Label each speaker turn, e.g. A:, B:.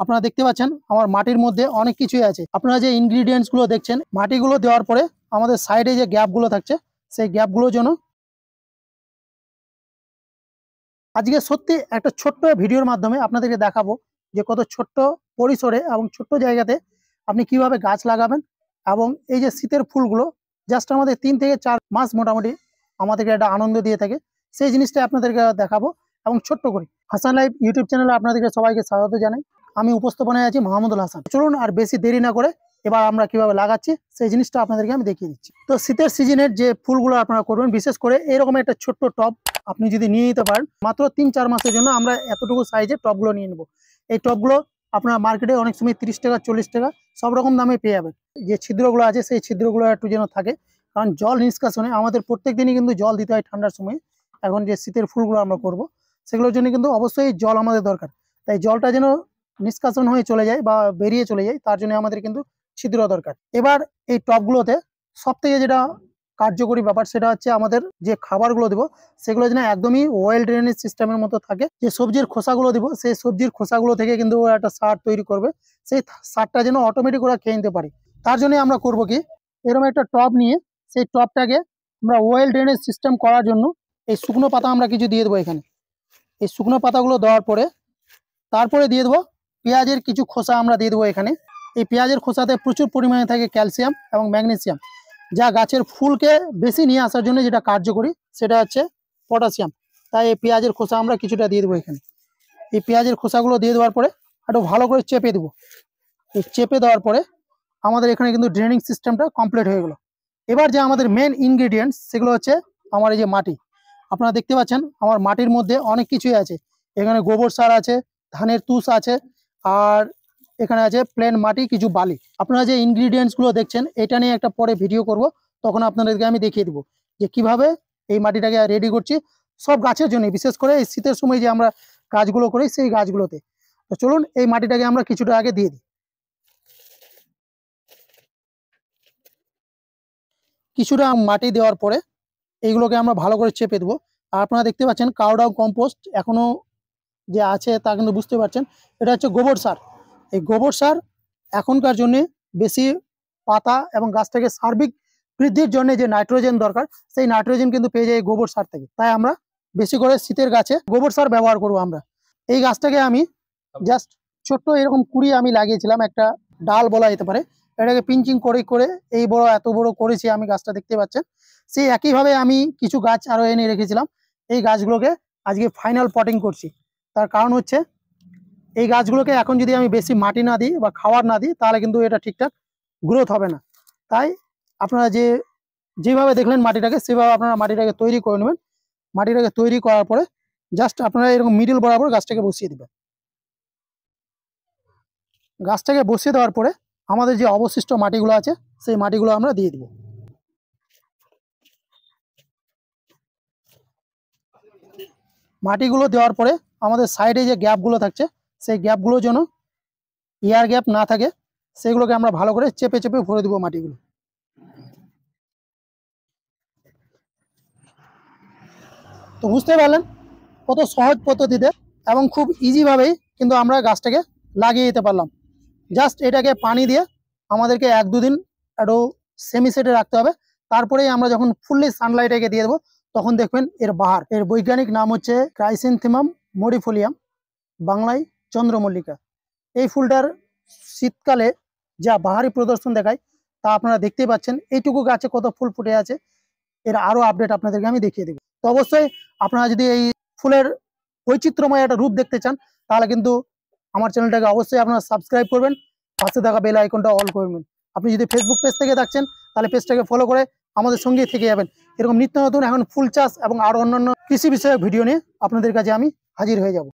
A: আপনারা দেখতে পাচ্ছেন আমার মাটির মধ্যে অনেক কিছুই আছে। আপনারা যে ইনগ্রিডিয়েন্টস গুলো দেখছেন, মাটিগুলো দেওয়ার পরে আমাদের সাইডে যে গ্যাপ গুলো থাকছে সেই গ্যাপ গুলোর জন্য আজকে সত্যি একটা ছোট্ট ভিডিওর মাধ্যমে আপনাদেরকে দেখাবো যে কত ছোট্ট পরিসরে এবং ছোট্ট জায়গাতে আপনি কিভাবে গাছ লাগাবেন। এবং এই যে শীতের ফুলগুলো জাস্ট আমাদের 3 থেকে 4 মাস মোটামুটি আমাদেরকে একটা আনন্দ দিয়ে থাকে, সেই জিনিসটা আপনাদেরকে দেখাবো এবং ছোট্ট করে। হাসান লাইভ ইউটিউব চ্যানেলে আপনাদেরকে সবাইকে স্বাগত জানাই। আমি উপস্থাপনায় আছি মাহমুদুল হাসান। চলুন আর বেশি দেরি না করে এবার আমরা কিভাবে লাগাচ্ছি সেই জিনিসটা আপনাদেরকে আমি দেখিয়ে দিচ্ছি। তো শীতের সিজনের যে ফুলগুলো আপনারা করবেন, বিশেষ করে এরকম একটা ছোট্ট টব আপনি যদি নিয়ে নিতে পারেন, মাত্র 3-4 মাসের জন্য আমরা এতটুকু সাইজের টবগুলো নিয়ে নেবো। এই টবগুলো আপনার মার্কেটে অনেক সময় 30 টাকা 40 টাকা সব রকম দামে পেয়ে যাবেন। যে ছিদ্রগুলো আছে সেই ছিদ্রগুলো একটু যেন থাকে, কারণ জল নিষ্কাশনে আমাদের প্রত্যেক দিনই কিন্তু জল দিতে হয় ঠান্ডার সময়। এখন যে শীতের ফুলগুলো আমরা করব সেগুলোর জন্য কিন্তু অবশ্যই জল আমাদের দরকার। তাই জলটা যেন নিষ্কাশন হয়ে চলে যায় বা বেরিয়ে চলে যায়, তার জন্য আমাদের কিন্তু ছিদ্র দরকার। এবার এই টবগুলোতে সব থেকে যেটা কার্যকরী ব্যাপার সেটা হচ্ছে আমাদের যে খাবারগুলো দিব সেগুলো যেন একদমই ওয়েল ড্রেনেজ সিস্টেমের মতো থাকে। যে সবজির খোসাগুলো দিব সেই সবজির খোসাগুলো থেকে কিন্তু একটা সার তৈরি করবে, সেই সারটা যেন অটোমেটিক ওরা খেয়ে নিতে পারে। তার জন্য আমরা করব কি, এরকম একটা টব নিয়ে সেই টবটাকে আমরা ওয়েল ড্রেনেজ সিস্টেম করার জন্য এই শুকনো পাতা আমরা কিছু দিয়ে দেবো এখানে। এই শুকনো পাতাগুলো দেওয়ার পরে তারপরে দিয়ে দেবো পেঁয়াজের কিছু খোসা আমরা দিয়ে দেবো এখানে। এই পেঁয়াজের খোসাতে প্রচুর পরিমাণে থাকে ক্যালসিয়াম এবং ম্যাগনেসিয়াম, যা গাছের ফুলকে বেশি নিয়ে আসার জন্য যেটা কার্যকরী সেটা হচ্ছে পটাশিয়াম। তাই এই পেঁয়াজের খোসা আমরা কিছুটা দিয়ে দেবো এখানে। এই পেঁয়াজের খোসাগুলো দিয়ে দেওয়ার পরে একটু ভালো করে চেপে দেবো। এই চেপে দেওয়ার পরে আমাদের এখানে কিন্তু ড্রেনিং সিস্টেমটা কমপ্লিট হয়ে গেল। এবার যে আমাদের মেন ইনগ্রিডিয়েন্টস সেগুলো হচ্ছে আমার এই যে মাটি। আপনারা দেখতে পাচ্ছেন আমার মাটির মধ্যে অনেক কিছুই আছে। এখানে গোবর সার আছে, ধানের তুষ আছে, আর এখানে আছে প্লেন মাটি, কিছু বালি। আপনারা যে ইনগ্রিডিয়েন্টস গুলো দেখছেন এটা নিয়ে একটা পরে ভিডিও করব, তখন আপনাদেরকে আমি দেখিয়ে দেবো যে কিভাবে এই মাটিটাকে রেডি করছি সব গাছের জন্য, বিশেষ করে এই শীতের সময় যে আমরা গাছগুলো করি সেই গাছগুলোতে। তো চলুন এই মাটিটাকে আমরা কিছুটা আগে দিয়ে দিই। কিছুটা মাটি দেওয়ার পরে এইগুলোকে আমরা ভালো করে চেপে দেবো। আর আপনারা দেখতে পাচ্ছেন কাউডাং কম্পোস্ট এখনো যে আছে তা কিন্তু বুঝতে পারছেন, এটা হচ্ছে গোবর সার। এই গোবর সার এখনকার জন্য বেশি পাতা এবং গাছটাকে সার্বিক বৃদ্ধির জন্য যে নাইট্রোজেন দরকার সেই নাইট্রোজেন কিন্তু পেয়ে যায় গোবর সার থেকে। তাই আমরা বেশি করে শীতের গাছে গোবর সার ব্যবহার করবো আমরা। এই গাছটাকে আমি জাস্ট ছোট্ট এরকম কুড়ি আমি লাগিয়েছিলাম, একটা ডাল বলা যেতে পারে। এটাকে পিঞ্চিং করে করে এই বড় এত বড় করেছি আমি গাছটা, দেখতে পাচ্ছেন। সেই একইভাবে আমি কিছু গাছ আরো এনে রেখেছিলাম। এই গাছগুলোকে আজকে ফাইনাল পটিং করছি। তার কারণ হচ্ছে এই গাছগুলোকে এখন যদি আমি বেশি মাটি না দিই বা খাবার না দিই তাহলে কিন্তু এটা ঠিকঠাক গ্রোথ হবে না। তাই আপনারা যেভাবে দেখলেন মাটিটাকে সেভাবে আপনারা মাটিটাকে তৈরি করে নেবেন। মাটিটাকে তৈরি করার পরে জাস্ট আপনারা এরকম মিডিল বরাবর গাছটাকে বসিয়ে দেবেন। গাছটাকে বসিয়ে দেওয়ার পরে আমাদের যে অবশিষ্ট মাটিগুলো আছে সেই মাটিগুলো আমরা দিয়ে দিব। মাটিগুলো দেওয়ার পরে আমাদের সাইডে যে গ্যাপগুলো থাকছে সেই গ্যাপগুলোর জন্য এয়ার গ্যাপ না থাকে সেগুলোকে আমরা ভালো করে চেপে চেপে ভরে দেবো মাটিগুলো। তো বুঝতে পারলেন কত সহজ পদ্ধতিতে এবং খুব ইজিভাবেই কিন্তু আমরা গাছটাকে লাগিয়ে দিতে পারলাম। জাস্ট এটাকে পানি দিয়ে আমাদেরকে 1-2 দিন একটু সেমি সেটে রাখতে হবে। তারপরেই আমরা যখন ফুললি সানলাইটে দিয়ে দেবো তখন দেখবেন এর বাহার। এর বৈজ্ঞানিক নাম হচ্ছে ক্রাইসেন্থেমাম মরিফোলিয়াম, বাংলায় চন্দ্রমল্লিকা। এই ফুলটার শীতকালে যা বাহারি প্রদর্শন দেখায় তা আপনারা দেখতেই পাচ্ছেন। এইটুকু গাছে কত ফুল ফুটে আছে, এর আরো আপডেট আপনাদেরকে আমি দেখিয়ে দেবো। তো অবশ্যই আপনারা যদি এই ফুলের বৈচিত্র্যময় একটা রূপ দেখতে চান তাহলে কিন্তু আমার চ্যানেলটাকে অবশ্যই আপনারা সাবস্ক্রাইব করবেন, পাশে থাকা বেল আইকনটা অল করবেন। আপনি যদি ফেসবুক পেজ থেকে দেখছেন তাহলে পেজটাকে ফলো করে আমাদের সঙ্গেই থেকে যাবেন। এরকম নিত্য নতুন এখন ফুল চাষ এবং আরো অন্যান্য কৃষি বিষয়ক ভিডিও নিয়ে আপনাদের কাছে আমি হাজির হয়ে যাব।